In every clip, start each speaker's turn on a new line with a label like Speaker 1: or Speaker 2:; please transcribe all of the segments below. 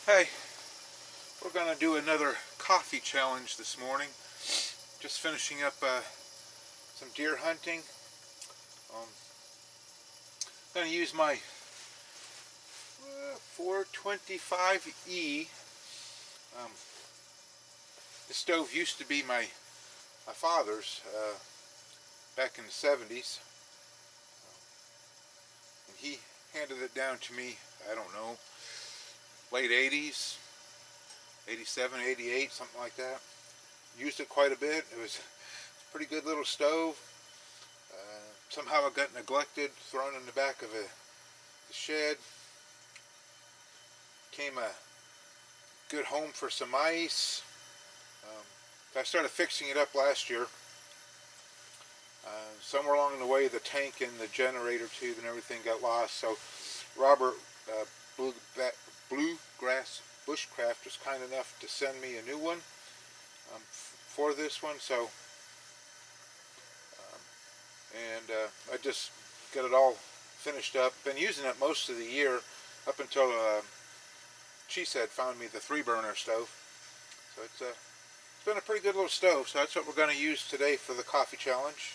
Speaker 1: Hey, we're going to do another coffee challenge this morning. Just finishing up some deer hunting. Going to use my 425E. This stove used to be my father's back in the 70s. And he handed it down to me, I don't know, late 80s, 87, 88, something like that. Used it quite a bit. It was a pretty good little stove. Somehow it got neglected, thrown in the back of the shed. Became a good home for some ice. I started fixing it up last year. Somewhere along the way, the tank and the generator tube and everything got lost. So Robert Bluegrass Bushcraft was kind enough to send me a new one for this one. So I just got it all finished up. Been using it most of the year up until Cheesehead found me the 3-burner stove. So it's been a pretty good little stove. So that's what we're going to use today for the coffee challenge.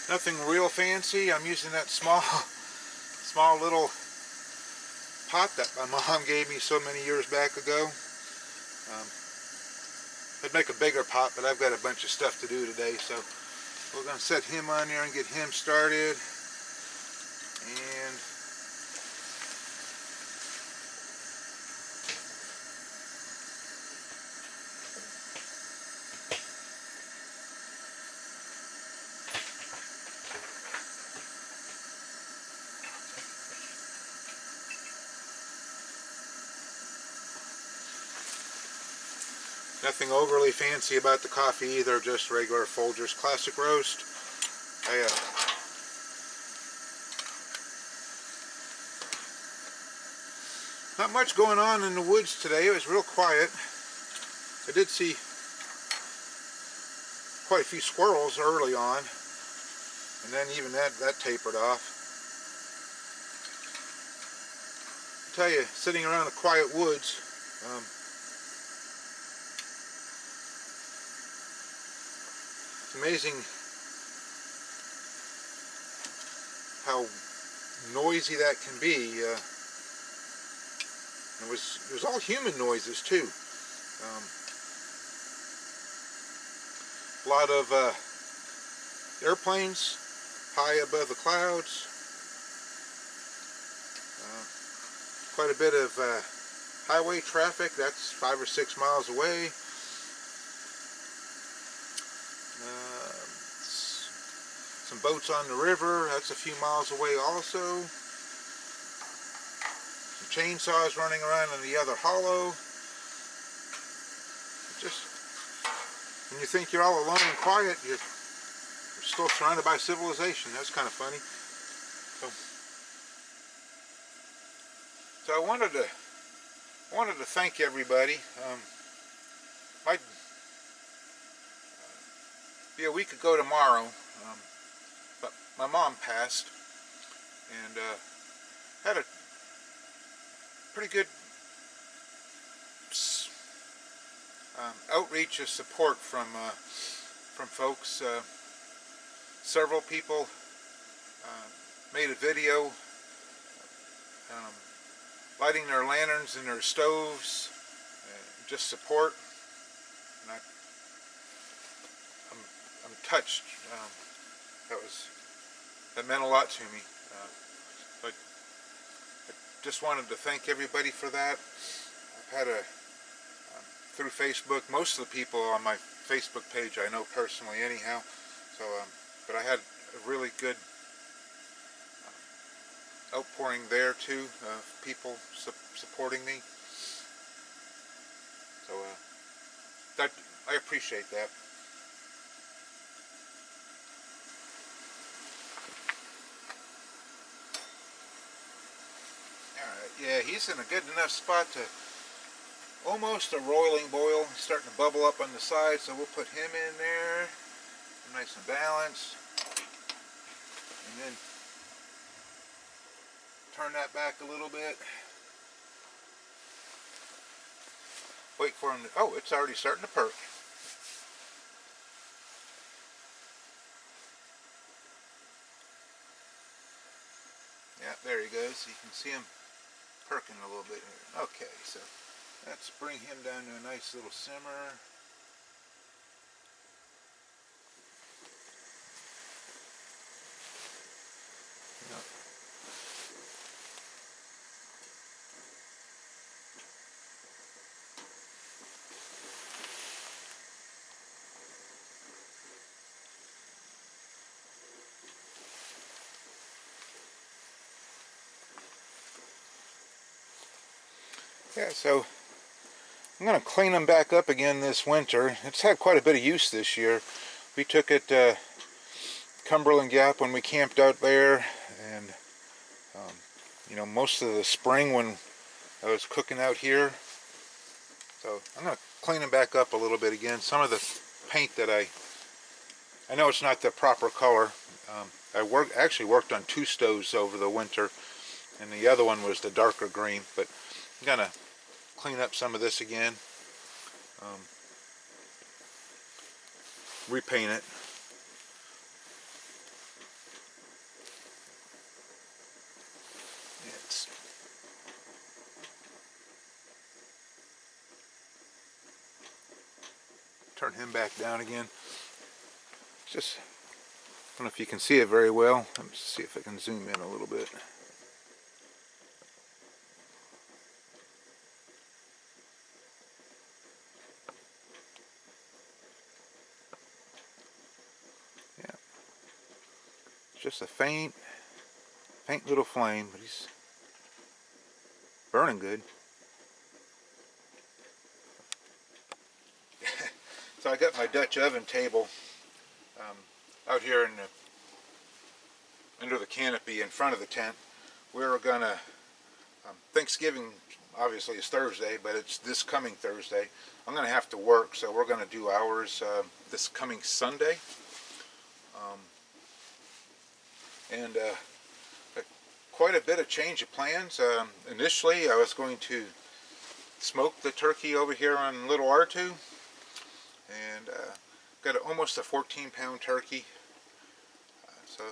Speaker 1: Nothing real fancy. I'm using that small little pot that my mom gave me so many years back ago. I'd make a bigger pot, but I've got a bunch of stuff to do today, so we're going to set him on there and get him started. And nothing overly fancy about the coffee either, just regular Folgers Classic Roast. Not much going on in the woods today. It was real quiet. I did see quite a few squirrels early on, and then even that tapered off. I tell you, sitting around the quiet woods, it's amazing how noisy that can be. It was all human noises too. A lot of airplanes high above the clouds. Quite a bit of highway traffic. That's 5 or 6 miles away. Some boats on the river. That's a few miles away also. Some chainsaws running around in the other hollow. Just when you think you're all alone and quiet, you're still surrounded by civilization. That's kind of funny. So I wanted to thank everybody. Might be a week ago tomorrow, but my mom passed, and had a pretty good outreach of support from folks. Several people made a video lighting their lanterns and their stoves, just support. And I'm touched. That meant a lot to me. But I just wanted to thank everybody for that. I've had through Facebook, most of the people on my Facebook page I know personally anyhow. So, but I had a really good outpouring there too, people supporting me. So that I appreciate that. Alright, yeah, he's in a good enough spot to almost a roiling boil. He's starting to bubble up on the side, so we'll put him in there. Nice and balanced. and then turn that back a little bit. Wait for him to, oh, it's already starting to perk. Yeah, there he goes. You can see him perking a little bit here. Okay, so let's bring him down to a nice little simmer. Yep. Yeah, so I'm going to clean them back up again this winter. It's had quite a bit of use this year. We took it to Cumberland Gap when we camped out there, and you know, most of the spring when I was cooking out here. So I'm going to clean them back up a little bit again. Some of the paint that I know it's not the proper color. I actually worked on 2 stoves over the winter, and the other one was the darker green, but I'm going to clean up some of this again, repaint it. Turn him back down again. Just, I don't know if you can see it very well. Let me see if I can zoom in a little bit. Yeah, it's just a faint little flame, but he's burning good. So I got my Dutch oven table out here in under the canopy in front of the tent. We're gonna, Thanksgiving obviously is Thursday, but it's this coming Thursday. I'm gonna have to work, so we're gonna do ours this coming Sunday. And quite a bit of change of plans. Initially I was going to smoke the turkey over here on little R2, and got almost a 14-pound turkey, so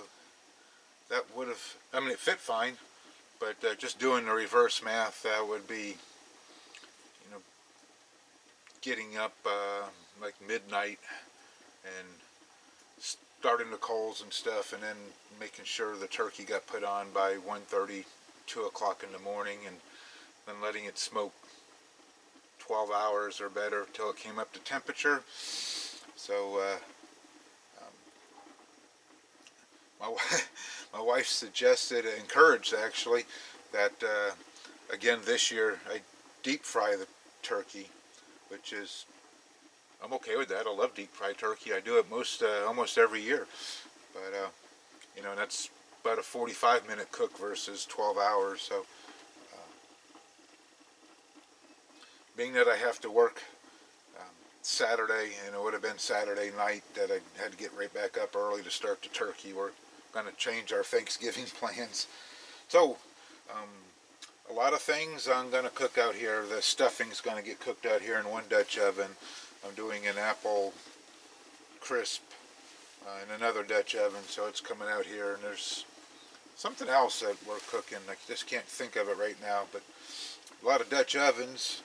Speaker 1: that would have, I mean, it fit fine, but just doing the reverse math, that would be, you know, getting up like midnight and starting the coals and stuff, and then making sure the turkey got put on by 1:30, 2 o'clock in the morning, and then letting it smoke 12 hours or better till it came up to temperature. So my wife suggested, encouraged actually, that again this year I deep fry the turkey, which is, I'm okay with that. I love deep fried turkey. I do it almost every year, but you know, that's about a 45-minute cook versus 12 hours. So being that I have to work Saturday, and it would have been Saturday night that I had to get right back up early to start the turkey, we're going to change our Thanksgiving plans. So a lot of things I'm going to cook out here. The stuffing's going to get cooked out here in one Dutch oven. I'm doing an apple crisp in another Dutch oven, so it's coming out here. And there's something else that we're cooking. I just can't think of it right now, but a lot of Dutch ovens,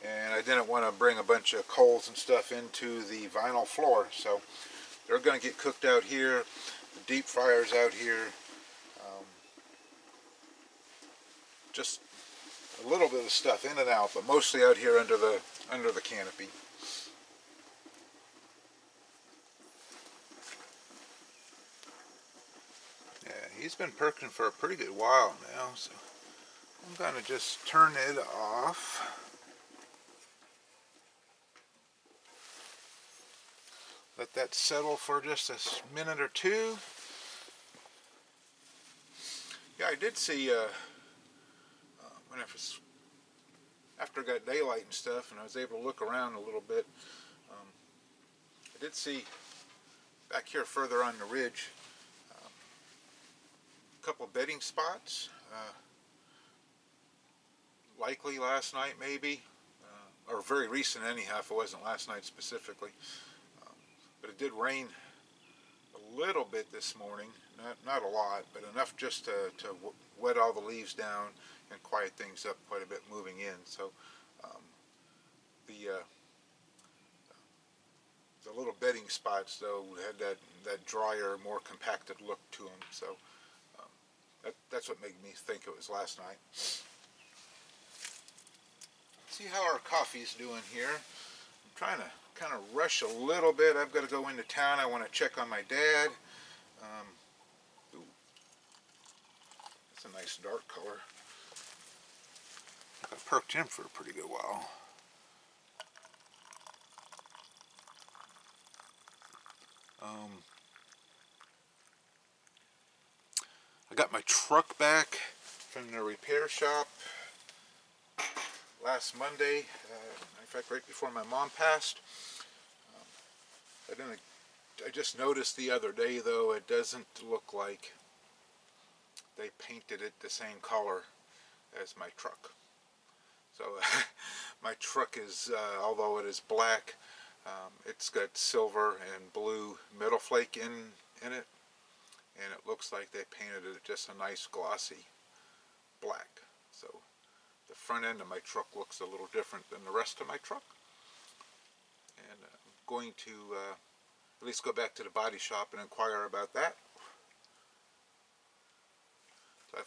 Speaker 1: and I didn't want to bring a bunch of coals and stuff into the vinyl floor, so they're going to get cooked out here. The deep fryer's out here. Just a little bit of stuff in and out, but mostly out here under the canopy. Yeah, he's been perking for a pretty good while now, so I'm going to just turn it off. Let that settle for just a minute or two. Yeah, I did see after I got daylight and stuff, and I was able to look around a little bit. I did see back here further on the ridge, couple bedding spots. Likely last night, maybe, or very recent anyhow, if it wasn't last night specifically. But it did rain a little bit this morning, not a lot, but enough just to wet all the leaves down and quiet things up quite a bit moving in. So the little bedding spots though had that drier, more compacted look to them. So that's what made me think it was last night. See how our coffee's doing here. I'm trying to kind of rush a little bit. I've got to go into town. I want to check on my dad. Ooh, that's a nice dark color. I perked him for a pretty good while. I got my truck back from the repair shop last Monday, in fact right before my mom passed. I just noticed the other day though, it doesn't look like they painted it the same color as my truck. So my truck is, although it is black, it's got silver and blue metal flake in it, and it looks like they painted it just a nice glossy black. So the front end of my truck looks a little different than the rest of my truck, and I'm going to at least go back to the body shop and inquire about that. So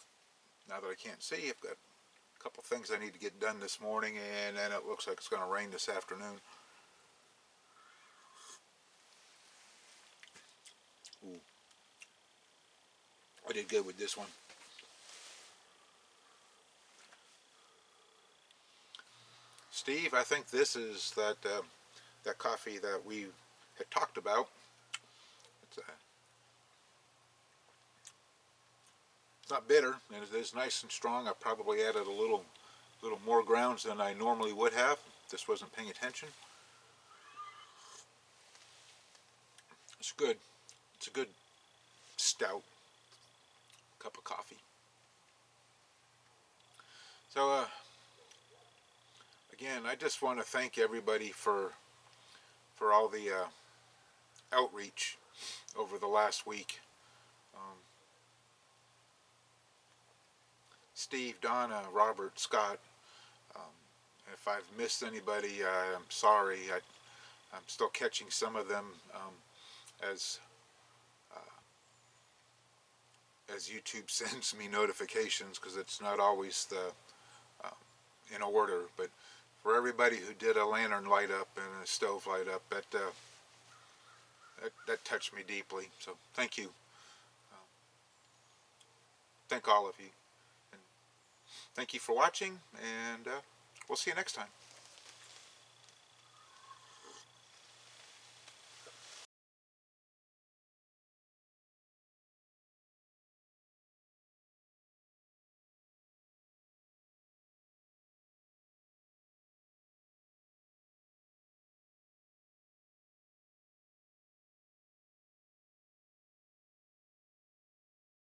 Speaker 1: now that I can't see, I've got a couple things I need to get done this morning, and then it looks like it's going to rain this afternoon. Ooh. I did good with this one. Steve, I think this is that coffee that we had talked about. It's not bitter, and it is nice and strong. I probably added a little more grounds than I normally would have. Just wasn't paying attention. It's good. It's a good stout cup of coffee. So again, I just want to thank everybody for all the outreach over the last week. Steve, Donna, Robert, Scott. If I've missed anybody, I'm sorry. I'm still catching some of them as YouTube sends me notifications, because it's not always in order. But for everybody who did a lantern light up and a stove light up, that touched me deeply. So thank you. Thank all of you. And thank you for watching, and we'll see you next time.